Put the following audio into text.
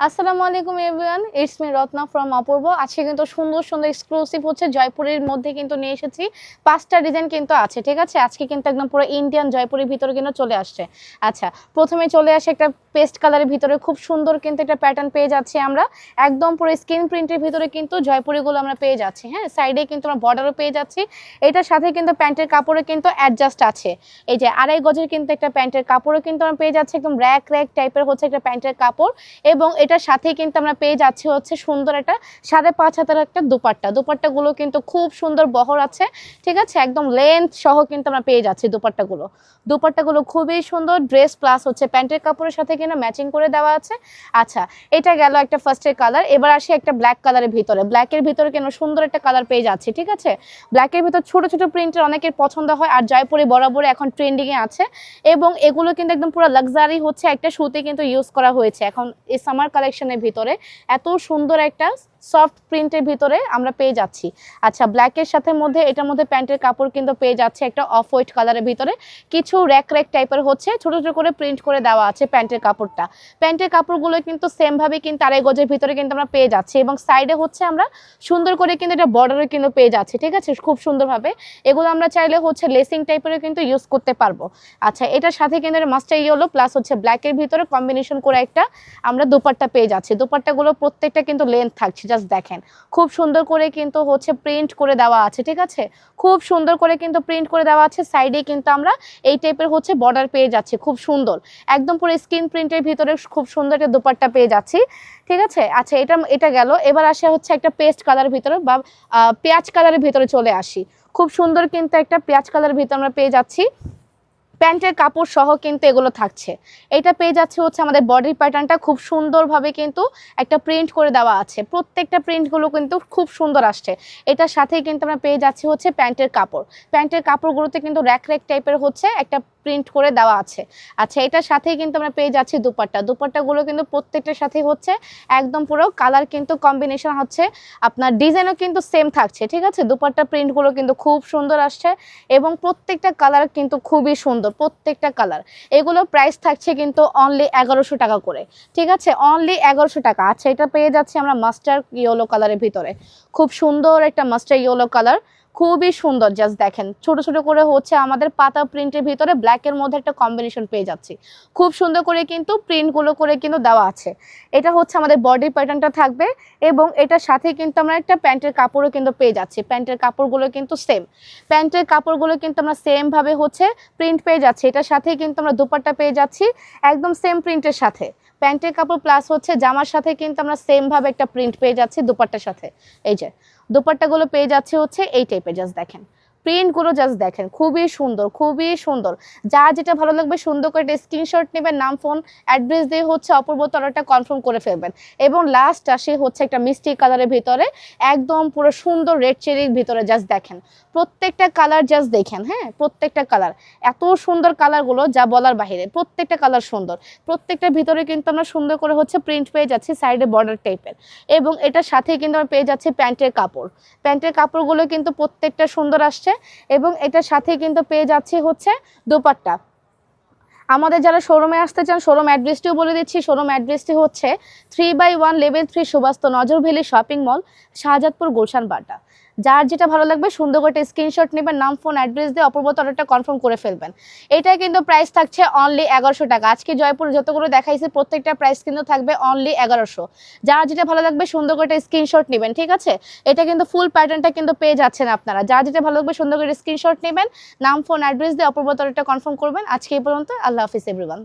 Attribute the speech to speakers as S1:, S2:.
S1: আসসালামু আলাইকুম everyone, it's me Ratna from Apurba. আজকে কিন্তু সুন্দর সুন্দর এক্সক্লুসিভ হচ্ছে জয়পুরের মধ্যে কিন্তু নিয়ে এসেছি। 5টা ডিজাইন কিন্তু আছে, ঠিক আছে। আজকে কিন্তু একদম পুরো ইন্ডিয়ান জয়পুরের ভিতরে কিন্তু চলে আসছে। আচ্ছা, প্রথমে চলে আসে একটা পেস্ট কালারের ভিতরে খুব সুন্দর কিন্তু একটা প্যাটার্ন পেয়ে যাচ্ছি আমরা। একদম পুরো স্ক্রিন প্রিন্টের ভিতরে কিন্তু জয়পুরিগুলো আমরা পেয়ে যাচ্ছি। হ্যাঁ, সাইডে কিন্তু আমরা বর্ডারও পেয়ে যাচ্ছি। এটার সাথে কিন্তু প্যান্টের কাপড়ে কিন্তু অ্যাডজাস্ট আছে। এই যে 2.5 গজের কিন্তু একটা প্যান্টের কাপড়ও কিন্তু আমরা পেয়ে যাচ্ছি। একদম র্যাক র্যাক টাইপের হচ্ছে একটা প্যান্টের কাপড়, এবং এটার সাথে কিন্তু আমরা পেয়ে যাচ্ছি হচ্ছে সুন্দর একটা 5.5 হাতের একটা দুপাট্টাগুলো কিন্তু খুব সুন্দর বহর আছে, ঠিক আছে। একদম লেন্থ সহ কিন্তু আমরা পেয়ে যাচ্ছি দুপাট্টাগুলো খুবই সুন্দর। ড্রেস প্লাস হচ্ছে প্যান্টের কাপড়ের সাথে কিন্তু ম্যাচিং করে দেওয়া আছে। আচ্ছা, এটা গেল একটা ফার্স্টের কালার। এবার আসি একটা ব্ল্যাক কালারের ভিতরে। ব্ল্যাকের ভিতরে কেন সুন্দর একটা কালার পেয়ে যাচ্ছি, ঠিক আছে। ব্ল্যাকের ভিতর ছোট ছোট প্রিন্টের অনেকের পছন্দ হয়, আর জয়পুরি বরাবর এখন ট্রেন্ডিং এ আছে। এবং এগুলো কিন্তু একদম পুরো লাক্সারি হচ্ছে একটা সুতে কিন্তু ইউজ করা হয়েছে এখন এই সামার কালেকশনের ভিতরে। এত সুন্দর একটা সফট প্রিন্টের ভিতরে আমরা পেয়ে যাচ্ছি। আচ্ছা, ব্ল্যাকের সাথে মধ্যে এটার মধ্যে প্যান্টের কাপড় কিন্তু পেয়ে যাচ্ছে একটা অফ হোয়াইট কালারের ভিতরে। কিছু র্যাক র্যাক টাইপের হচ্ছে ছোট ছোট করে প্রিন্ট করে দেওয়া আছে প্যান্টের কাপড়গুলো কিন্তু সেম ভাবে কিন্তু 2.5 গজের ভিতরে কিন্তু আমরা পেয়ে যাচ্ছি, এবং সাইডে হচ্ছে আমরা সুন্দর করে কিন্তু এটা বর্ডারে কিন্তু পেয়ে যাচ্ছি, ঠিক আছে, খুব সুন্দরভাবে। এগুলো আমরা চাইলে হচ্ছে লেসিং টাইপের কিন্তু ইউজ করতে পারবো। আচ্ছা, এটার সাথে কিন্তু মাস্টার ইয়েলো প্লাস হচ্ছে ব্ল্যাকের ভিতরে কম্বিনেশন করে একটা আমরা দুপাট্টা পেয়ে যাচ্ছি। দুপাট্টাগুলো প্রত্যেকটা কিন্তু লেন্থ থাকছে, জাস্ট দেখেন খুব সুন্দর করে কিন্তু হচ্ছে প্রিন্ট করে দেওয়া আছে, ঠিক আছে। খুব সুন্দর করে কিন্তু প্রিন্ট করে দেওয়া আছে। সাইডে কিন্তু আমরা এই টাইপের হচ্ছে বর্ডার পেয়ে যাচ্ছি, খুব সুন্দর। একদম পুরো স্ক্রিন প্রিন্টের ভিতরে খুব সুন্দর একটা দুপাট্টা পেয়ে যাচ্ছি, ঠিক আছে। আচ্ছা, এটা গেল। এবার আসে হচ্ছে একটা পেস্ট কালারের ভিতরে বা পেঁয়াজ কালারের ভিতরে চলে আসি। খুব সুন্দর কিন্তু একটা পেঁয়াজ কালারের ভিতরে আমরা পেয়ে যাচ্ছি। প্যান্টের কাপড় সহ কিন্তু এগুলো থাকছে। এটা পেয়ে যাচ্ছে হচ্ছে আমাদের বডি প্যাটার্নটা খুব সুন্দরভাবে কিন্তু একটা প্রিন্ট করে দেওয়া আছে। প্রত্যেকটা প্রিন্টগুলো কিন্তু খুব সুন্দর আসছে। এটার সাথেই কিন্তু আমরা পেয়ে যাচ্ছি হচ্ছে প্যান্টের কাপড়গুলোতে কিন্তু র্যাক র্যাক টাইপের হচ্ছে একটা প্রিন্ট করে দেওয়া আছে। আচ্ছা, এটার সাথেই কিন্তু আমরা পেয়ে যাচ্ছি দুপাট্টাগুলো কিন্তু প্রত্যেকটার সাথে হচ্ছে একদম পুরো কালার কিন্তু কম্বিনেশন হচ্ছে, আপনার ডিজাইনও কিন্তু সেম থাকছে, ঠিক আছে। দুপাট্টা প্রিন্টগুলো কিন্তু খুব সুন্দর আসছে, এবং প্রত্যেকটা কালার কিন্তু খুবই সুন্দর, প্রত্যেকটা কালার। এগুলো প্রাইস থাকছে কিন্তু অনলি 1100 টাকা করে, ঠিক আছে, অনলি 1100 টাকা। আচ্ছা, এটা পেয়ে যাচ্ছি আমরা মাস্টার ইয়েলো কালারের ভিতরে। খুব সুন্দর একটা মাস্টার ইয়েলো কালার, খুবই সুন্দর। জাস্ট দেখেন ছোট ছোট করে হচ্ছে আমাদের পাতা প্রিন্টের ভিতরে ব্ল্যাকের মধ্যে একটা কম্বিনেশন পেয়ে যাচ্ছি। খুব সুন্দর করে কিন্তু প্রিন্টগুলো করে কিন্তু দেওয়া আছে। এটা হচ্ছে আমাদের বডি প্যাটার্নটা থাকবে, এবং এটার সাথে কিন্তু আমরা একটা প্যান্টের কাপড়ও কিন্তু পেয়ে যাচ্ছি। প্যান্টের কাপড়গুলো কিন্তু আমরা সেম ভাবে হচ্ছে প্রিন্ট পেয়ে যাচ্ছি। এটার সাথে কিন্তু আমরা দুপাট্টা পেয়ে যাচ্ছি একদম সেম প্রিন্টের সাথে। প্যান্টের কাপড় প্লাস হচ্ছে জামার সাথে কিন্তু আমরা সেম ভাবে একটা প্রিন্ট পেয়ে যাচ্ছি দুপাট্টার সাথে। এই যে দুপাট্টাগুলো পেয়ে যাচ্ছে হচ্ছে এই টাইপের। জাস্ট দেখেন প্রিন্টগুলো, জাস্ট দেখেন খুবই সুন্দর, খুবই সুন্দর। যার যেটা ভালো লাগবে সুন্দর করে একটা স্ক্রিনশট নেবেন, নাম ফোন অ্যাড্রেস দিয়ে হচ্ছে অপূর্ব তলাটা কনফার্ম করে ফেলবেন। এবং লাস্ট আসে হচ্ছে একটা মিষ্টি কালারের ভিতরে, একদম পুরো সুন্দর রেড চেরির ভিতরে। জাস্ট দেখেন প্রত্যেকটা কালার, জাস্ট দেখেন, হ্যাঁ, প্রত্যেকটা কালার এত সুন্দর কালারগুলো যা বলার বাহিরে। প্রত্যেকটা কালার সুন্দর, প্রত্যেকটা ভিতরে কিন্তু আমরা সুন্দর করে হচ্ছে প্রিন্ট পেয়ে যাচ্ছি সাইডে বর্ডার টাইপের। এবং এটার সাথে কিন্তু আমরা পেয়ে যাচ্ছি প্যান্টের কাপড়গুলো কিন্তু প্রত্যেকটা সুন্দর আসছে, এবং এটার সাথে কিন্তু পেয়ে যাচ্ছি হচ্ছে দুপাট্টা। আমাদের যারা শোরুমে আসতে চান শোরুম অ্যাড্রেসটিও বলে দিচ্ছি। শোরুম অ্যাড্রেসটি হচ্ছে 3/1 level 3 Subastu Nazar valley shopping mall, Shahjadpur, Gulshan Badda. যার যেটা ভালো লাগবে সুন্দর করে স্ক্রিনশট নেবেন, নাম ফোন অ্যাড্রেস দিয়ে অপূর্ব অর্ডারটা কনফার্ম করে ফেলবেন। এটা কিন্তু প্রাইস থাকছে অনলি 1100 টাকা। আজকে জয়পুর যতগুলো দেখাইছি প্রত্যেকটা প্রাইস কিন্তু থাকবে অনলি 1100। যার যেটা ভালো লাগবে সুন্দর করে স্ক্রিনশট নেবেন, ঠিক আছে। এটা কিন্তু ফুল প্যাটার্নটা কিন্তু পেয়ে যাচ্ছেন আপনারা। যার যেটা ভালো লাগবে সুন্দর করে স্ক্রিনশট নেবেন, নাম ফোন অ্যাড্রেস দিয়ে অপূর্ব অর্ডারটা কনফার্ম করবেন। আজকে এই পর্যন্ত। আল্লাহ হাফিজ এভরিওয়ান।